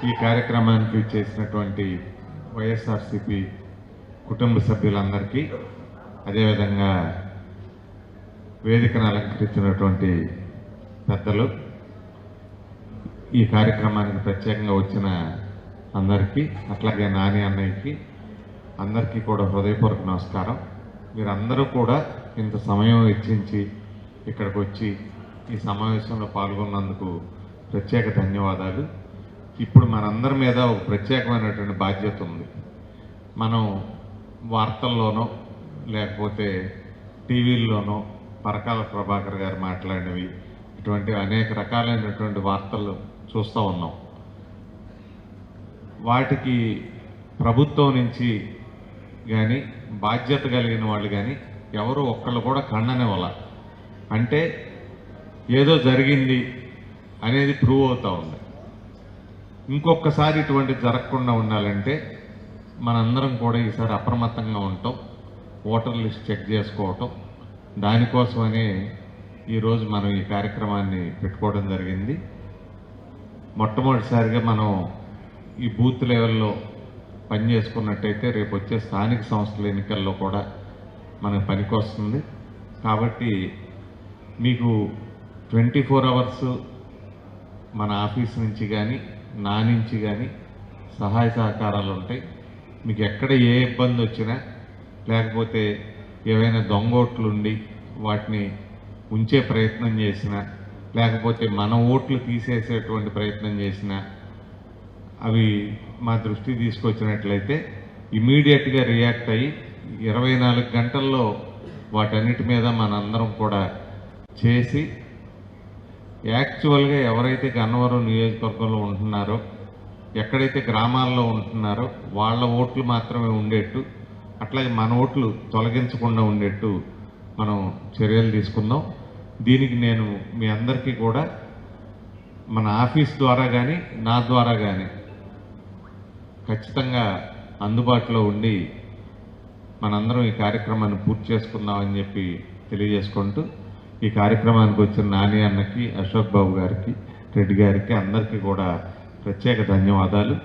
ఈ కార్యక్రమానికి చేసినటువంటి వైఎస్ఆర్సీపీ కుటుంబ సభ్యులందరికీ, అదేవిధంగా వేదికను అలంకరించినటువంటి పెద్దలు, ఈ కార్యక్రమానికి ప్రత్యేకంగా వచ్చిన అందరికీ, అట్లాగే నాని అన్నయ్యకి అందరికీ కూడా హృదయపూర్వక నమస్కారం. మీరందరూ కూడా ఇంత సమయం వెచ్చించి ఇక్కడికి వచ్చి ఈ సమావేశంలో పాల్గొన్నందుకు ప్రత్యేక ధన్యవాదాలు. ఇప్పుడు మనందరి మీద ఒక ప్రత్యేకమైనటువంటి బాధ్యత ఉంది. మనం వార్తల్లోనో లేకపోతే టీవీల్లోనో పరకాల ప్రభాకర్ గారు మాట్లాడినవి, ఇటువంటి అనేక రకాలైనటువంటి వార్తలు చూస్తూ ఉన్నాం. వాటికి ప్రభుత్వం నుంచి కానీ బాధ్యత కలిగిన వాళ్ళు కానీ ఎవరు ఒక్కళ్ళు కూడా ఖండనివ్వాల. అంటే ఏదో జరిగింది అనేది ప్రూవ్ అవుతూ ఉంది. ఇంకొకసారి ఇటువంటి జరగకుండా ఉండాలంటే మనందరం కూడా ఈసారి అప్రమత్తంగా ఉంటాం, ఓటర్ లిస్ట్ చెక్ చేసుకోవటం. దానికోసమనే ఈరోజు మనం ఈ కార్యక్రమాన్ని పెట్టుకోవడం జరిగింది. మొట్టమొదటిసారిగా మనం ఈ బూత్ లెవెల్లో పనిచేసుకున్నట్టయితే రేపు వచ్చే స్థానిక సంస్థల ఎన్నికల్లో కూడా మనకు పనికొస్తుంది. కాబట్టి మీకు 24 అవర్స్ మన ఆఫీస్ నుంచి కానీ నా నుంచి కానీ సహాయ సహకారాలు ఉంటాయి. మీకు ఎక్కడ ఏ ఇబ్బంది వచ్చినా, లేకపోతే ఏవైనా దొంగోట్లు ఉండి వాటిని ఉంచే ప్రయత్నం చేసినా, లేకపోతే మన ఓట్లు తీసేసేటువంటి ప్రయత్నం చేసినా, అవి మా దృష్టికి తీసుకొచ్చినట్లయితే ఇమీడియట్గా రియాక్ట్ అయ్యి 24 గంటల్లో వాటన్నిటి మీద మనందరం కూడా చేసి, యాక్చువల్గా ఎవరైతే గన్నవరం నియోజకవర్గంలో ఉంటున్నారో, ఎక్కడైతే గ్రామాల్లో ఉంటున్నారో వాళ్ళ ఓట్లు మాత్రమే ఉండేట్టు, అట్లాగే మన ఓట్లు తొలగించకుండా ఉండేట్టు మనం చర్యలు తీసుకుందాం. దీనికి నేను మీ అందరికీ కూడా మన ఆఫీస్ ద్వారా కానీ నా ద్వారా కానీ ఖచ్చితంగా అందుబాటులో ఉండి మనందరం ఈ కార్యక్రమాన్ని పూర్తి చేసుకుందామని చెప్పి తెలియజేసుకుంటూ, ఈ కార్యక్రమానికి వచ్చిన నాని అన్నకి, అశోక్ బాబు గారికి, రెడ్డి గారికి అందరికీ కూడా ప్రత్యేక ధన్యవాదాలు.